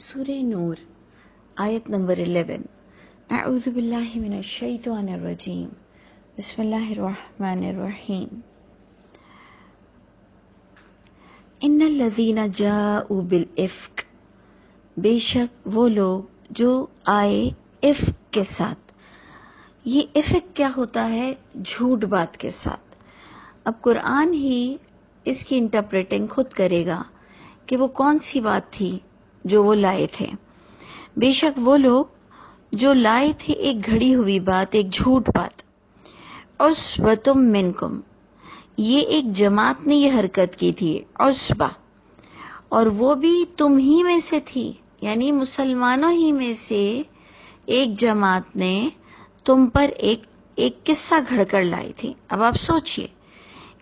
سورہ نور آیت نمبر 11 اعوذ باللہ من الشیطان الرجیم بسم اللہ الرحمن الرحیم ان الذین جاءوا بالافک، بے شک وہ لوگ جو آئے افک کے ساتھ۔ یہ افک کیا ہوتا ہے؟ جھوٹ بات کے ساتھ۔ اب قرآن ہی اس کی انٹرپریٹنگ خود کرے گا کہ وہ کون سی بات تھی جو وہ لائے تھے۔ بے شک وہ لوگ جو لائے تھے ایک گھڑی ہوئی بات، ایک جھوٹ بات۔ عصبۃ منکم، یہ ایک جماعت نے یہ حرکت کی تھی، عصبہ، اور وہ بھی تم ہی میں سے تھی، یعنی مسلمانوں ہی میں سے ایک جماعت نے تم پر ایک قصہ گھڑ کر لائی تھی۔ اب آپ سوچئے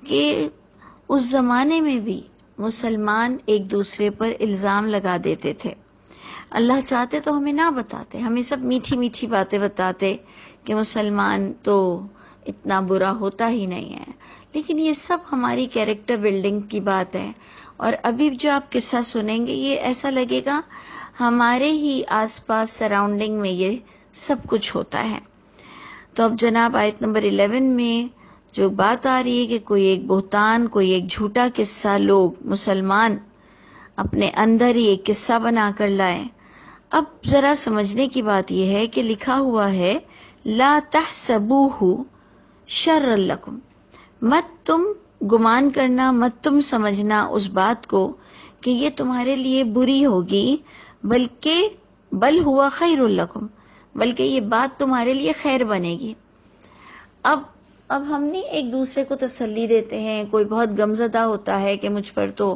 کہ اس زمانے میں بھی مسلمان ایک دوسرے پر الزام لگا دیتے تھے۔ اللہ چاہتے تو ہمیں نہ بتاتے، ہمیں سب میٹھی میٹھی باتیں بتاتے کہ مسلمان تو اتنا برا ہوتا ہی نہیں ہے، لیکن یہ سب ہماری کیریکٹر بلڈنگ کی بات ہے۔ اور ابھی جو آپ قصہ سنیں گے یہ ایسا لگے گا ہمارے ہی آس پاس سراؤنڈنگ میں یہ سب کچھ ہوتا ہے۔ تو اب جناب آیت نمبر 11 میں جو بات آ رہی ہے کہ کوئی ایک بہتان، کوئی ایک جھوٹا قصہ لوگ مسلمان اپنے اندر ہی ایک قصہ بنا کر لائے۔ اب ذرا سمجھنے کی بات یہ ہے کہ لکھا ہوا ہے لا تحسبوہ شر لکم، مت تم گمان کرنا، مت تم سمجھنا اس بات کو کہ یہ تمہارے لیے بری ہوگی، بل ہوا خیر لکم، بلکہ یہ بات تمہارے لیے خیر بنے گی۔ اب ہم نہیں ایک دوسرے کو تسلی دیتے ہیں، کوئی بہت غمزدہ ہوتا ہے کہ مجھ پر تو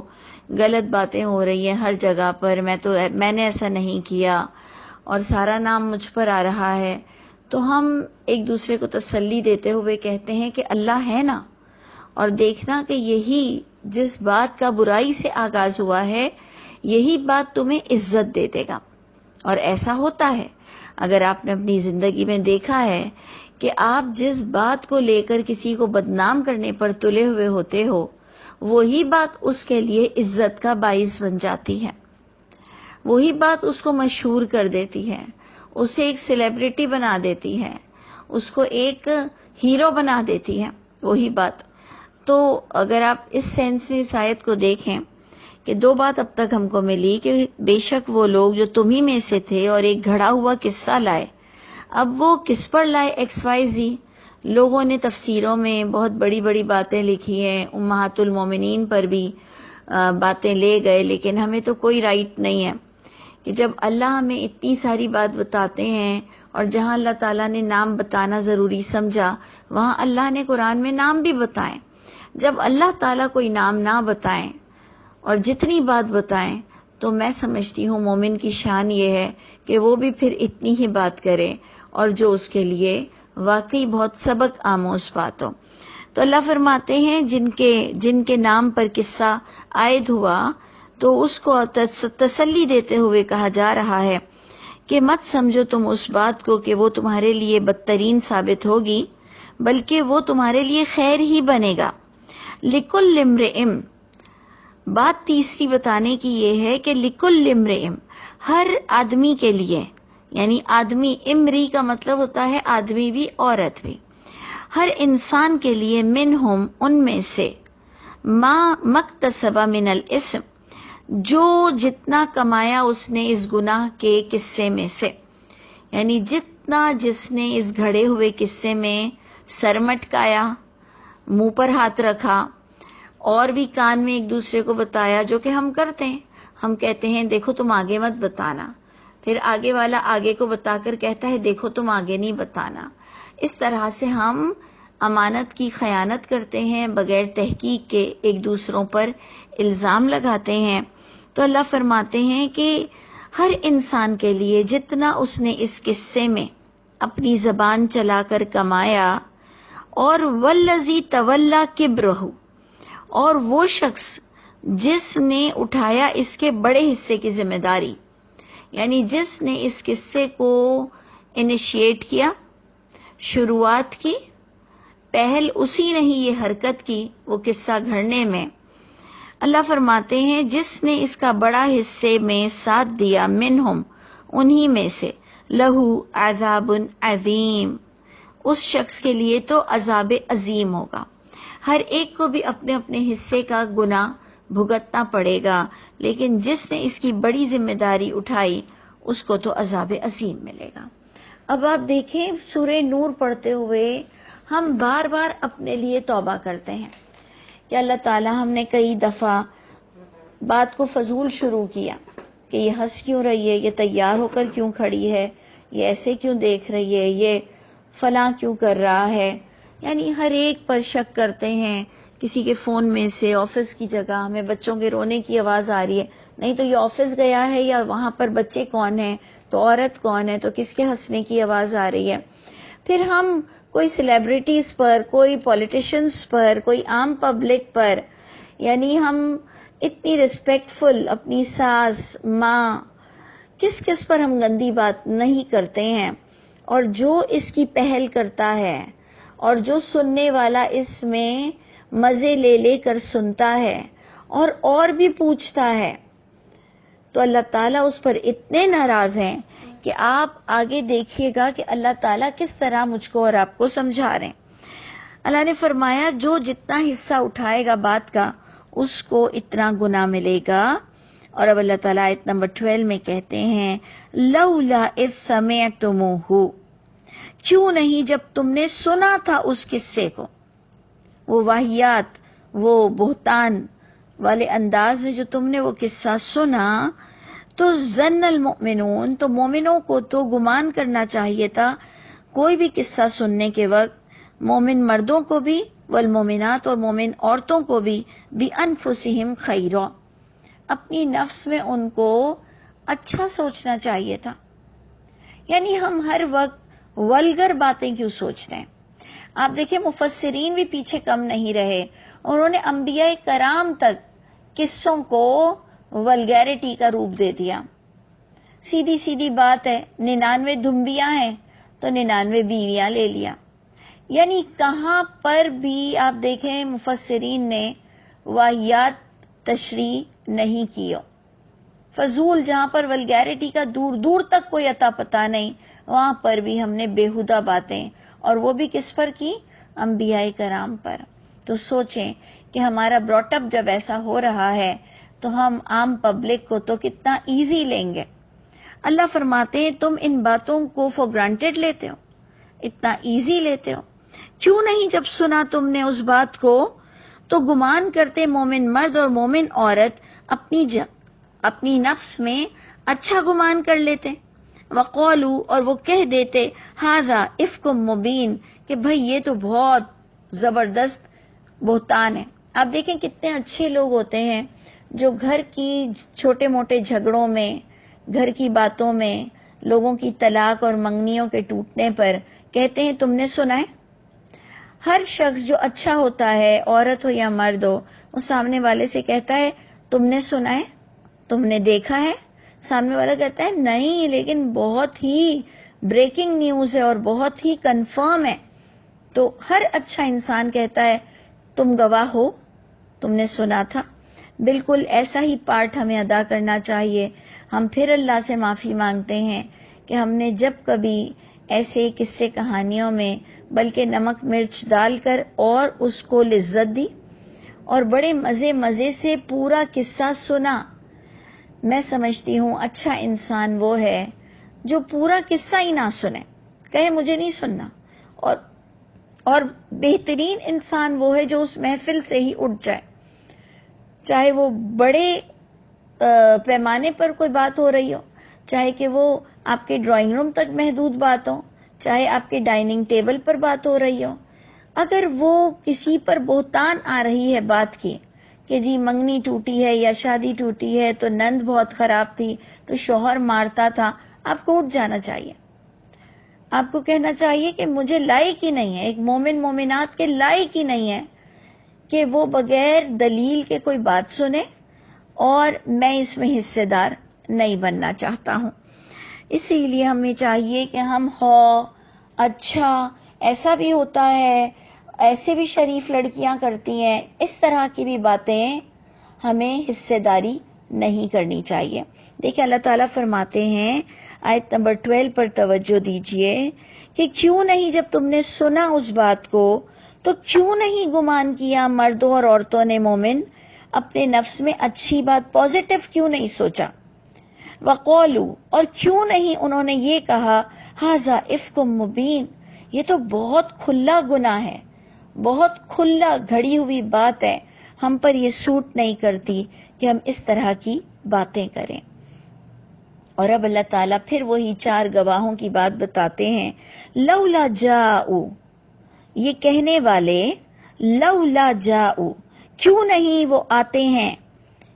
غلط باتیں ہو رہی ہیں ہر جگہ پر، میں نے ایسا نہیں کیا اور سارا نام مجھ پر آ رہا ہے، تو ہم ایک دوسرے کو تسلی دیتے ہوئے کہتے ہیں کہ اللہ ہے نا، اور دیکھنا کہ یہی جس بات کا برائی سے آغاز ہوا ہے یہی بات تمہیں عزت دے دے گا۔ اور ایسا ہوتا ہے، اگر آپ نے اپنی زندگی میں دیکھا ہے کہ آپ جس بات کو لے کر کسی کو بدنام کرنے پر تلے ہوئے ہوتے ہو، وہی بات اس کے لیے عزت کا باعث بن جاتی ہے، وہی بات اس کو مشہور کر دیتی ہے، اسے ایک سیلیبریٹی بنا دیتی ہے، اس کو ایک ہیرو بنا دیتی ہے وہی بات۔ تو اگر آپ اس سینس میں اس آیت کو دیکھیں کہ دو بات اب تک ہم کو ملی کہ بے شک وہ لوگ جو تمہیں میں سے تھے اور ایک گھڑا ہوا قصہ لائے۔ اب وہ کس پر لائے؟ ایکس وائی زی لوگوں نے تفسیروں میں بہت بڑی بڑی باتیں لکھی ہیں، امہات المومنین پر بھی باتیں لے گئے، لیکن ہمیں تو کوئی رائٹ نہیں ہے کہ جب اللہ ہمیں اتنی ساری بات بتاتے ہیں اور جہاں اللہ تعالیٰ نے نام بتانا ضروری سمجھا وہاں اللہ نے قرآن میں نام بھی بتائیں۔ جب اللہ تعالیٰ کوئی نام نہ بتائیں اور جتنی بات بتائیں تو میں سمجھتی ہوں مومن کی شان یہ ہے کہ وہ بھی پھر اتنی ہی بات کرے اور جو اس کے لیے واقعی بہت سبق آموز بات ہو۔ تو اللہ فرماتے ہیں جن کے نام پر قصہ عائد ہوا تو اس کو تسلی دیتے ہوئے کہا جا رہا ہے کہ مت سمجھو تم اس بات کو کہ وہ تمہارے لیے بدترین ثابت ہوگی، بلکہ وہ تمہارے لیے خیر ہی بنے گا۔ لِكُلِّ امْرِئٍ، بات تیسری بتانے کی یہ ہے کہ لِكُلِّ امْرِئٍ، ہر آدمی کے لیے، یعنی آدمی، امری کا مطلب ہوتا ہے آدمی بھی عورت بھی، ہر انسان کے لیے منہم، ان میں سے، ما مکتسب من الاسم، جو جتنا کمایا اس نے اس گناہ کے قصے میں سے، یعنی جتنا جس نے اس گھڑے ہوئے قصے میں سر مٹکایا، منہ پر ہاتھ رکھا اور بھی کان میں ایک دوسرے کو بتایا، جو کہ ہم کرتے ہیں، ہم کہتے ہیں دیکھو تم آگے مت بتانا، پھر آگے والا آگے کو بتا کر کہتا ہے دیکھو تم آگے نہیں بتانا۔ اس طرح سے ہم امانت کی خیانت کرتے ہیں، بغیر تحقیق کے ایک دوسروں پر الزام لگاتے ہیں۔ تو اللہ فرماتے ہیں کہ ہر انسان کے لیے جتنا اس نے اس قصے میں اپنی زبان چلا کر کمایا، اور والذی تولی کبرہ، اور وہ شخص جس نے اٹھایا اس کے بڑے حصے کی ذمہ داری، یعنی جس نے اس قصے کو انیشیٹ کیا، شروعات کی، پہل اسی نے ہی یہ حرکت کی وہ قصہ گھڑنے میں۔ اللہ فرماتے ہیں جس نے اس کا بڑا حصے میں ساتھ دیا منہم انہی میں سے لہو عذاب عظیم اس شخص کے لیے تو عذاب عظیم ہوگا. ہر ایک کو بھی اپنے اپنے حصے کا گناہ بھگتنا پڑے گا، لیکن جس نے اس کی بڑی ذمہ داری اٹھائی اس کو تو عذاب عظیم ملے گا. اب آپ دیکھیں سورہ نور پڑھتے ہوئے ہم بار بار اپنے لیے توبہ کرتے ہیں کہ اللہ تعالی ہم نے کئی دفعہ بات کو فضول شروع کیا کہ یہ ہنس کیوں رہی ہے، یہ تیار ہو کر کیوں کھڑی ہے، یہ ایسے کیوں دیکھ رہی ہے، یہ فلاں کیوں کر رہا ہے. یعنی ہر ایک پر شک کرتے ہیں. کسی کے فون میں سے آفس کی جگہ ہمیں بچوں کے رونے کی آواز آ رہی ہے، نہیں تو یہ آفس گیا ہے یا وہاں پر بچے کون ہیں، تو عورت کون ہے، تو کس کے ہنسنے کی آواز آ رہی ہے. پھر ہم کوئی سیلیبریٹیز پر، کوئی پولیٹیشنز پر، کوئی عام پبلک پر، یعنی ہم اتنی ریسپیکٹفل اپنی ساس ماں کس کس پر ہم گندی بات نہیں کرتے ہیں. اور جو اس کی پہل کرتا ہے اور جو سننے والا اس میں مزے لے لے کر سنتا ہے اور بھی پوچھتا ہے، تو اللہ تعالیٰ اس پر اتنے ناراض ہیں کہ آپ آگے دیکھیے گا کہ اللہ تعالیٰ کس طرح مجھ کو اور آپ کو سمجھا رہے ہیں. اللہ نے فرمایا جو جتنا حصہ اٹھائے گا بات کا اس کو اتنا گناہ ملے گا. اور اب اللہ تعالیٰ آیت نمبر 12 میں کہتے ہیں لولا اذ سمعتموہ، کیوں نہیں جب تم نے سنا تھا اس قصے کو، وہ واہیات، وہ بہتان والے انداز میں جو تم نے وہ قصہ سنا، تو ظن المؤمنون، تو مومنوں کو تو گمان کرنا چاہیے تھا کوئی بھی قصہ سننے کے وقت، مومن مردوں کو بھی والمومنات اور مومن عورتوں کو بھی بِأَنفُسِهِمْ خَيْرًا، اپنی نفس میں ان کو اچھا سوچنا چاہیے تھا. یعنی ہم ہر وقت ولگر باتیں کیوں سوچتے ہیں؟ آپ دیکھیں مفسرین بھی پیچھے کم نہیں رہے، انہوں نے انبیاء کرام تک قصوں کو ولگیرٹی کا روپ دے دیا. سیدھی سیدھی بات ہے، 99 دھمبیاں ہیں تو 99 بیویاں لے لیا. یعنی کہاں پر بھی آپ دیکھیں مفسرین نے واہیات تشریح نہیں کی. فضول جہاں پر ولگیرٹی کا دور دور تک کوئی عطا پتہ نہیں، وہاں پر بھی ہم نے بےہودہ باتیں، اور وہ بھی کس پر کی؟ انبیاء کرام پر. تو سوچیں کہ ہمارا براٹ اپ جب ایسا ہو رہا ہے تو ہم عام پبلک کو تو کتنا ایزی لیں گے. اللہ فرماتے ہیں تم ان باتوں کو فور گرانٹیڈ لیتے ہو، اتنا ایزی لیتے ہو. کیوں نہیں جب سنا تم نے اس بات کو تو گمان کرتے مومن مرد اور مومن عورت اپنی نفس میں اچھا گمان کر لیتے. وقالو، اور وہ کہہ دیتے ھذا افک مبین، کہ بھئی یہ تو بہت زبردست بہتان ہے. آپ دیکھیں کتنے اچھے لوگ ہوتے ہیں جو گھر کی چھوٹے موٹے جھگڑوں میں، گھر کی باتوں میں، لوگوں کی طلاق اور منگنیوں کے ٹوٹنے پر کہتے ہیں تم نے سنا ہے. ہر شخص جو اچھا ہوتا ہے، عورت ہو یا مرد ہو، وہ سامنے والے سے کہتا ہے تم نے سنا ہے، تم نے دیکھا ہے. سامنے والا کہتا ہے نہیں لیکن بہت ہی بریکنگ نیوز ہے اور بہت ہی کنفرم ہے. تو ہر اچھا انسان کہتا ہے تم گواہ ہو، تم نے سنا تھا. بالکل ایسا ہی پارٹ ہمیں ادا کرنا چاہیے. ہم پھر اللہ سے معافی مانگتے ہیں کہ ہم نے جب کبھی ایسے قصے کہانیوں میں بلکہ نمک مرچ ڈال کر اور اس کو لذت دی اور بڑے مزے سے پورا قصہ سنا. میں سمجھتی ہوں اچھا انسان وہ ہے جو پورا قصہ ہی نہ سنے، کہے مجھے نہیں سننا. اور بہترین انسان وہ ہے جو اس محفل سے ہی اٹھ جائے، چاہے وہ بڑے پیمانے پر کوئی بات ہو رہی ہو، چاہے کہ وہ آپ کے ڈرائنگ روم تک محدود بات ہو، چاہے آپ کے ڈائننگ ٹیبل پر بات ہو رہی ہو. اگر وہ کسی پر بہتان آ رہی ہے بات کی کہ جی منگنی ٹوٹی ہے یا شادی ٹوٹی ہے تو نند بہت خراب تھی تو شوہر مارتا تھا، آپ کو اٹھ جانا چاہیے. آپ کو کہنا چاہیے کہ مجھے لائق ہی نہیں ہے، ایک مومن مومنات کے لائق ہی نہیں ہے کہ وہ بغیر دلیل کے کوئی بات سنے، اور میں اس میں حصے دار نہیں بننا چاہتا ہوں. اسی لیے ہمیں چاہیے کہ ہم اچھا ایسا بھی ہوتا ہے، ایسے بھی شریف لڑکیاں کرتی ہیں، اس طرح کی بھی باتیں ہمیں حصے داری نہیں کرنی چاہیے. دیکھیں اللہ تعالیٰ فرماتے ہیں آیت نمبر 12 پر توجہ دیجئے کہ کیوں نہیں جب تم نے سنا اس بات کو تو کیوں نہیں گمان کیا مردوں اور عورتوں نے مومن اپنے نفس میں اچھی بات پازیٹو کیوں نہیں سوچا. وقولوا اور کیوں نہیں انہوں نے یہ کہا ھذا افک مبین یہ تو بہت کھلا گناہ ہے, بہت کھلا گھڑی ہوئی بات ہے, ہم پر یہ سوٹ نہیں کرتی کہ ہم اس طرح کی باتیں کریں. اور اب اللہ تعالیٰ پھر وہی 4 گواہوں کی بات بتاتے ہیں. لولا جاؤ یہ کہنے والے لولا جاؤ کیوں نہیں وہ آتے ہیں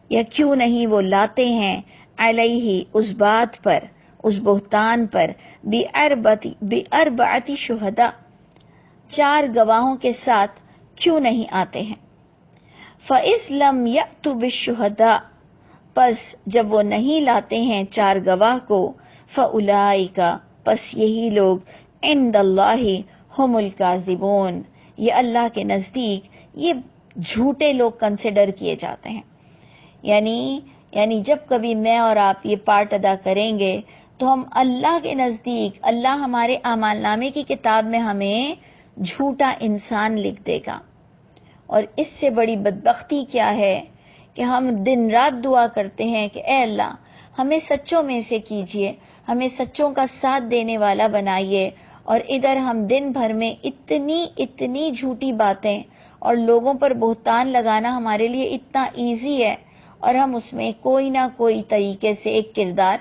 یا کیوں نہیں وہ لاتے ہیں علیہ اس بات پر اس بہتان پر بِأَرْبَعَةِ شُهَدَاء 4 گواہوں کے ساتھ کیوں نہیں آتے ہیں. فَإِذْ لَمْ يَأْتُوا بِالشُّهَدَاء پس جب وہ نہیں لاتے ہیں 4 گواہ کو فَأُولَئِكَ پس یہی لوگ عِندَ اللَّهِ هُمُ الْكَاذِبُونَ یہ اللہ کے نزدیک یہ جھوٹے لوگ کنسیڈر کیے جاتے ہیں. یعنی جب کبھی میں اور آپ یہ پارٹ ادا کریں گے تو ہم اللہ کے نزدیک اللہ ہمارے اعمال نامے کی کتاب میں ہمیں جھوٹا انسان لکھ دے گا. اور اس سے بڑی بدبختی کیا ہے کہ ہم دن رات دعا کرتے ہیں کہ اے اللہ ہمیں سچوں میں سے کیجئے, ہمیں سچوں کا ساتھ دینے والا بنائیے, اور ادھر ہم دن بھر میں اتنی جھوٹی باتیں اور لوگوں پر بہتان لگانا ہمارے لیے اتنا ایزی ہے, اور ہم اس میں کوئی نہ کوئی طریقے سے ایک کردار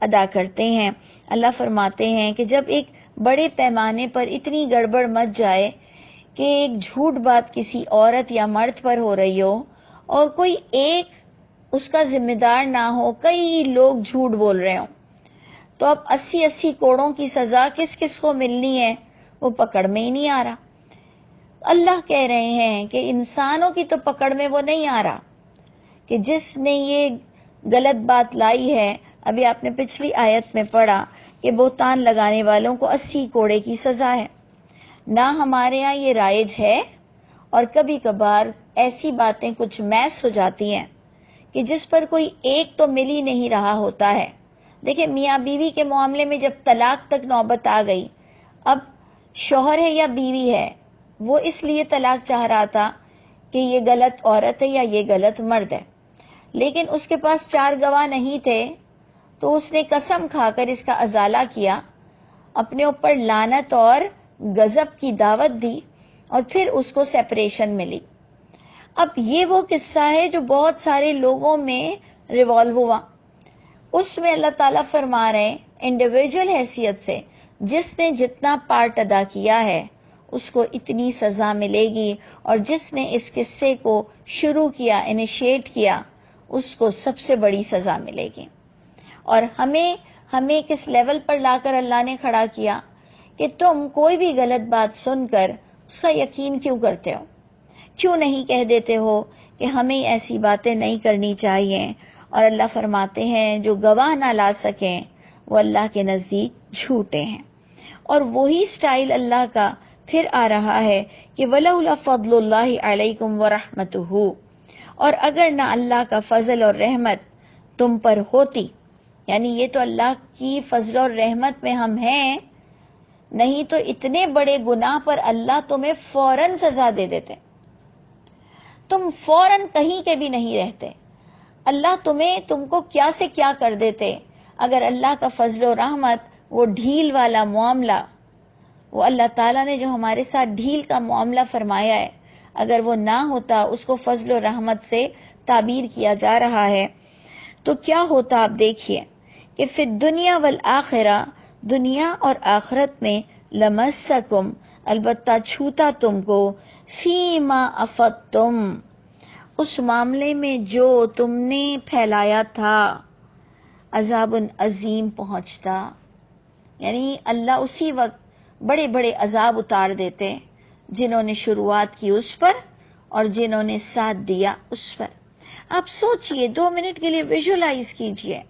ادا کرتے ہیں. اللہ فرماتے ہیں کہ جب ایک بڑے پیمانے پر اتنی گڑبڑ مچ جائے کہ ایک جھوٹ بات کسی عورت یا مرد پر ہو رہی ہو اور کوئی ایک اس کا ذمہ دار نہ ہو, کئی لوگ جھوٹ بول رہے ہوں, تو اب 80 کوڑوں کی سزا کس کس کو ملنی ہے وہ پکڑ میں ہی نہیں آ رہا. اللہ کہہ رہے ہیں کہ انسانوں کی تو پکڑ میں وہ نہیں آ رہا کہ جس نے یہ غلط بات لائی ہے. ابھی آپ نے پچھلی آیت میں پڑھا کہ بہتان لگانے والوں کو 80 کوڑے کی سزا ہے. نہ ہمارے ہاں یہ رائج ہے, اور کبھی کبھار ایسی باتیں کچھ میس ہو جاتی ہیں کہ جس پر کوئی ایک تو مل ہی نہیں رہا ہوتا ہے. دیکھیں میاں بیوی کے معاملے میں جب طلاق تک نوبت آ گئی, اب شوہر ہے یا بیوی ہے وہ اس لیے طلاق چاہ رہا تھا کہ یہ غلط عورت ہے یا یہ غلط مرد ہے, لیکن اس کے پاس 4 گواہ نہیں تھے تو اس نے قسم کھا کر اس کا ازالہ کیا, اپنے اوپر لعنت اور غضب کی دعوت دی, اور پھر اس کو سیپریشن ملی. اب یہ وہ قصہ ہے جو بہت سارے لوگوں میں ریوالو ہوا. اس میں اللہ تعالیٰ فرما رہے ہیں انڈیویجول حیثیت سے جس نے جتنا پارٹ ادا کیا ہے اس کو اتنی سزا ملے گی, اور جس نے اس قصے کو شروع کیا انیشیٹ کیا اس کو سب سے بڑی سزا ملے گی. اور ہمیں کس لیول پر لا کر اللہ نے کھڑا کیا کہ تم کوئی بھی غلط بات سن کر اس کا یقین کیوں کرتے ہو, کیوں نہیں کہہ دیتے ہو کہ ہمیں ایسی باتیں نہیں کرنی چاہیے. اور اللہ فرماتے ہیں جو گواہ نہ لا سکیں وہ اللہ کے نزدیک جھوٹے ہیں. اور وہی سٹائل اللہ کا پھر آ رہا ہے کہ وَلَوْلَا فَضْلُ اللَّهِ عَلَيْكُمْ وَرَحْمَتُهُ اور اگر نہ اللہ کا فضل اور رحمت تم پر ہوتی, یعنی یہ تو اللہ کی فضل اور رحمت میں ہم ہیں, نہیں تو اتنے بڑے گناہ پر اللہ تمہیں فوراً سزا دے دیتے, تم فوراً کہیں کے بھی نہیں رہتے. اللہ تم کو کیا سے کیا کر دیتے اگر اللہ کا فضل و رحمت وہ ڈھیل والا معاملہ, وہ اللہ تعالیٰ نے جو ہمارے ساتھ ڈھیل کا معاملہ فرمایا ہے, اگر وہ نہ ہوتا, اس کو فضل و رحمت سے تعبیر کیا جا رہا ہے, تو کیا ہوتا. آپ دیکھیے کہ فی الدنیا والآخرہ دنیا اور آخرت میں لمسکم البتہ چھوتا تم کو فیما افدتم اس معاملے میں جو تم نے پھیلایا تھا, عذاب عظیم پہنچتا. یعنی اللہ اسی وقت بڑے بڑے عذاب اتار دیتے جنہوں نے شروعات کی اس پر اور جنہوں نے ساتھ دیا اس پر. آپ سوچئے 2 منٹ کے لیے ویژولائز کیجئے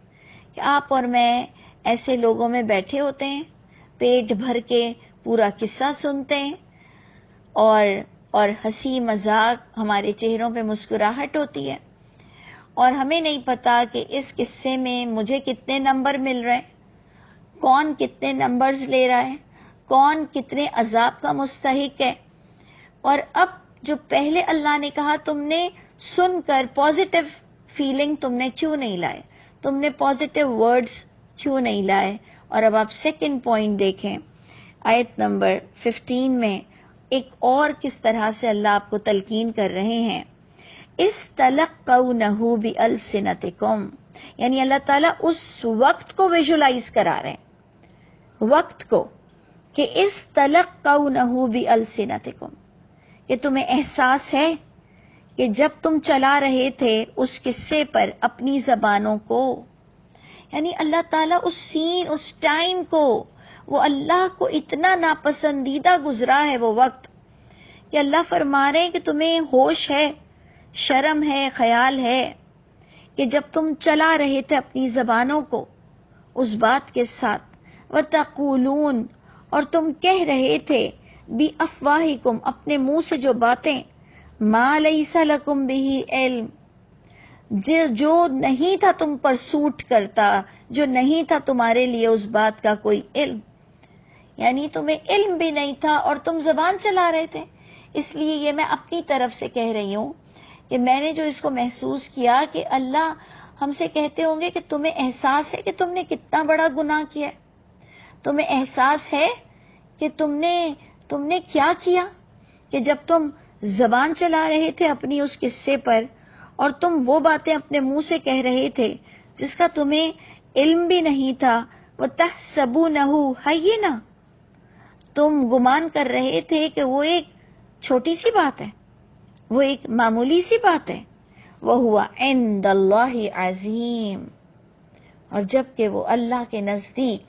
کہ آپ اور میں ایسے لوگوں میں بیٹھے ہوتے ہیں, پیٹ بھر کے پورا قصہ سنتے ہیں, اور ہنسی مذاق ہمارے چہروں پہ مسکراہٹ ہوتی ہے, اور ہمیں نہیں پتا کہ اس قصے میں مجھے کتنے نمبر مل رہے ہیں، کون کتنے نمبرز لے رہا ہے، کون کتنے عذاب کا مستحق ہے. اور اب جو پہلے اللہ نے کہا تم نے سن کر پازیٹیو فیلنگ تم نے کیوں نہیں لائے، تم نے پازیٹیو ورڈز کیوں نہیں لائے. اور اب آپ سیکنڈ پوائنٹ دیکھیں آیت نمبر 15 میں ایک اور کس طرح سے اللہ آپ کو تلقین کر رہے ہیں. استلقونه بألسنتکم، یعنی اللہ تعالیٰ اس وقت کو ویژولائز کرا رہے ہیں، وقت کو، کہ استلقونه بألسنتکم، کہ تمہیں احساس ہے کہ جب تم چلا رہے تھے اس قصے پر اپنی زبانوں کو، یعنی اللہ تعالیٰ اس سین، اس ٹائم کو، وہ اللہ کو اتنا ناپسندیدہ گزرا ہے وہ وقت کہ اللہ فرما رہے ہیں کہ تمہیں ہوش ہے، شرم ہے، خیال ہے کہ جب تم چلا رہے تھے اپنی زبانوں کو اس بات کے ساتھ، وَتَقُولُونَ، اور تم کہہ رہے تھے، بِأَفْوَاهِكُمْ، اپنے منہ سے جو باتیں، مَا لَيْسَ لَكُمْ بِهِ علم، جو نہیں تھا تم پر سوٹ کرتا، جو نہیں تھا تمہارے لیے اس بات کا کوئی علم، یعنی تمہیں علم بھی نہیں تھا اور تم زبان چلا رہے تھے. اس لیے یہ میں اپنی طرف سے کہہ رہی ہوں کہ میں نے جو اس کو محسوس کیا کہ اللہ ہم سے کہتے ہوں گے کہ تمہیں احساس ہے کہ تم نے کتنا بڑا گناہ کیا ہے، تمہیں احساس ہے کہ تم نے کیا کیا، کہ جب تم زبان چلا رہے تھے اپنی اس قصے پر اور تم وہ باتیں اپنے منہ سے کہہ رہے تھے جس کا تمہیں علم بھی نہیں تھا. وَتَحْسَبُونَهُ هَيِّنًا، تم گمان کر رہے تھے کہ وہ ایک چھوٹی سی بات ہے، وہ ایک معمولی سی بات ہے. وَهُوَ عِندَ اللَّهِ عَظِيمٌ، اور جبکہ وہ اللہ کے نزدیک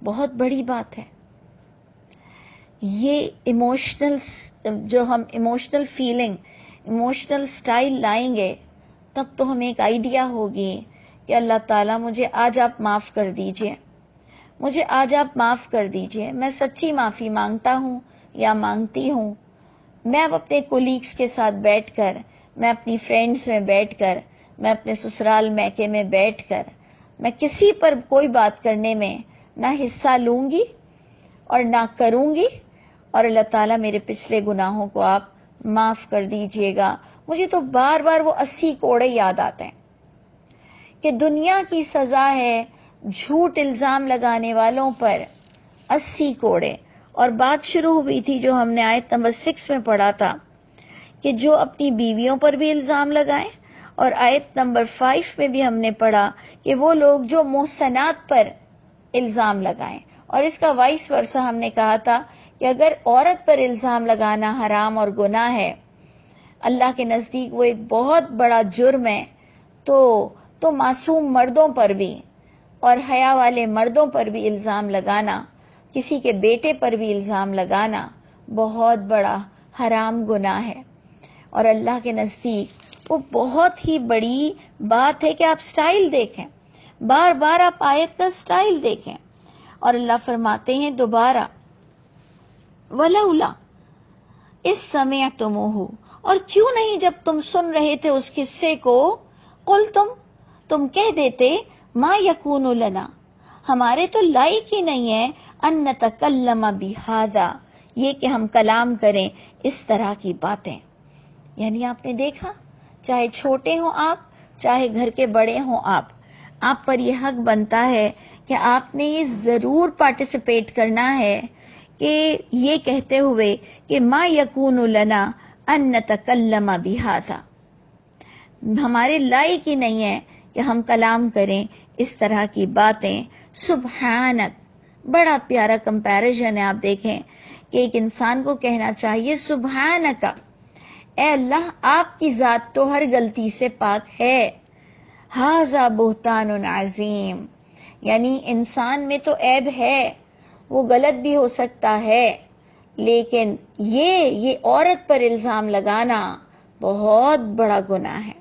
بہت بڑی بات ہے. یہ جو ہم ایموشنل فیلنگ، ایموشنل سٹائل لائیں گے تب تو ہمیں ایک آئیڈیا ہوگی کہ اللہ تعالیٰ مجھے آج آپ معاف کر دیجئے، مجھے آج آپ معاف کر دیجئے، میں سچی معافی مانگتا ہوں یا مانگتی ہوں. میں اب اپنے کولیگز کے ساتھ بیٹھ کر، میں اپنی فرینڈز میں بیٹھ کر، میں اپنے سسرال میکے میں بیٹھ کر، میں کسی پر کوئی بات کرنے میں نہ حصہ لوں گی اور نہ کروں گی، اور اللہ تعالیٰ میرے پچھلے گناہوں کو آپ معاف کر دیجئے گا. مجھے تو بار بار وہ 80 کوڑے یاد آتے ہیں کہ دنیا کی سزا ہے جھوٹ الزام لگانے والوں پر 80 کوڑے. اور بات شروع ہوئی تھی جو ہم نے آیت نمبر 6 میں پڑھا تھا کہ جو اپنی بیویوں پر بھی الزام لگائیں، اور آیت نمبر 5 میں بھی ہم نے پڑھا کہ وہ لوگ جو محسنات پر الزام لگائیں. اور اس کا وائس ورثہ ہم نے کہا تھا کہ اگر عورت پر الزام لگانا حرام اور گناہ ہے، اللہ کے نزدیک وہ ایک بہت بڑا جرم ہے، تو معصوم مردوں پر بھی اور حیا والے مردوں پر بھی الزام لگانا، کسی کے بیٹے پر بھی الزام لگانا بہت بڑا حرام گناہ ہے. اور اللہ کے نزدیک وہ بہت ہی بڑی بات ہے کہ آپ سٹائل دیکھیں، بار بار آپ آیت کا سٹائل دیکھیں. اور اللہ فرماتے ہیں دوبارہ، وَلَوْلَا اِذْ سَمِعْتُمُوهُ، اور کیوں نہیں جب تم سن رہے تھے اس قصے کو، تم کہہ دیتے، ما یکون لنا، ہمارے تو لائق ہی نہیں ہے، ان نتکلم بہذا، یہ کہ ہم کلام کریں اس طرح کی باتیں. یعنی آپ نے دیکھا، چاہے چھوٹے ہوں آپ، چاہے گھر کے بڑے ہوں آپ پر یہ حق بنتا ہے کہ آپ نے یہ ضرور پارٹیسپیٹ کرنا ہے کہ یہ کہتے ہوئے کہ ما یکون لنا ان نتکلم بہذا، ہمارے لائق ہی نہیں ہے کہ ہم کلام کریں اس طرح کی باتیں. سبحانک، بڑا پیارا کمپیریزن ہے. آپ دیکھیں کہ ایک انسان کو کہنا چاہیے سبحانک، اے اللہ آپ کی ذات تو ہر غلطی سے پاک ہے. ھذا بہتان عظیم، یعنی انسان میں تو عیب ہے، وہ غلط بھی ہو سکتا ہے، لیکن یہ عورت پر الزام لگانا بہت بڑا گناہ ہے.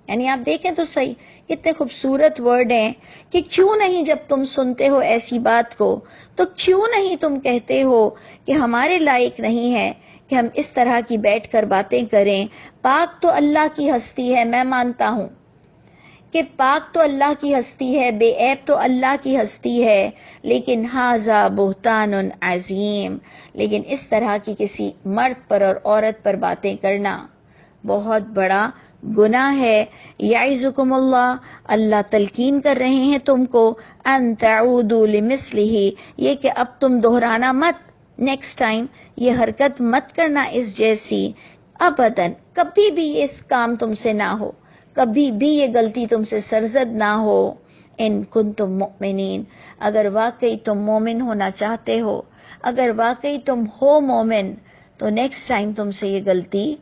یعنی آپ دیکھیں تو صحیح کتنے خوبصورت ورڈ ہیں کہ کیوں نہیں جب تم سنتے ہو ایسی بات کو تو کیوں نہیں تم کہتے ہو کہ ہمارے لائق نہیں ہے کہ ہم اس طرح کی بیٹھ کر باتیں کریں. پاک تو اللہ کی ہستی ہے، میں مانتا ہوں کہ پاک تو اللہ کی ہستی ہے، بے عیب تو اللہ کی ہستی ہے، لیکن ھذا بہتان عظیم، لیکن اس طرح کی کسی مرد پر اور عورت پر باتیں کرنا بہت بڑا گناہ ہے۔ یعظکم اللہ، اللہ تلقین کر رہے ہیں تم کو، ان تعودوا لمثلہ، یہ کہ اب تم دہرانا مت، نیکسٹ ٹائم یہ حرکت مت کرنا اس جیسی، ابداً کبھی بھی اس کام تم سے نہ ہو، کبھی بھی یہ غلطی تم سے سرزد نہ ہو۔ ان کنتم مؤمنین، اگر واقعی تم مومن ہونا چاہتے ہو، اگر واقعی تم ہو مومن، تو نیکسٹ ٹائم تم سے یہ غلطی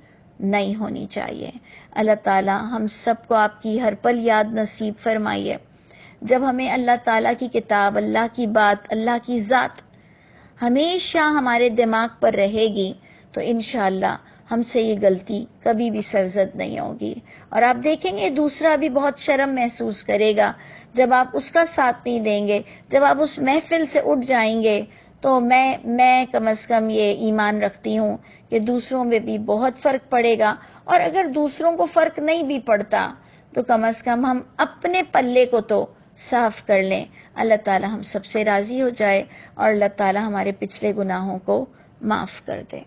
نہیں ہونی چاہیے۔ اللہ تعالی ہم سب کو آپ کی ہر پل یاد نصیب فرمائیے۔ جب ہمیں اللہ تعالیٰ کی کتاب، اللہ کی بات، اللہ کی ذات ہمیشہ ہمارے دماغ پر رہے گی تو انشاءاللہ ہم سے یہ غلطی کبھی بھی سرزد نہیں ہوگی، اور آپ دیکھیں گے دوسرا بھی بہت شرم محسوس کرے گا جب آپ اس کا ساتھ نہیں دیں گے، جب آپ اس محفل سے اٹھ جائیں گے۔ تو میں کم از کم یہ ایمان رکھتی ہوں کہ دوسروں میں بھی بہت فرق پڑے گا، اور اگر دوسروں کو فرق نہیں بھی پڑتا تو کم از کم ہم اپنے پلے کو تو صاف کر لیں۔ اللہ تعالی ہم سب سے راضی ہو جائے اور اللہ تعالی ہمارے پچھلے گناہوں کو معاف کر دے۔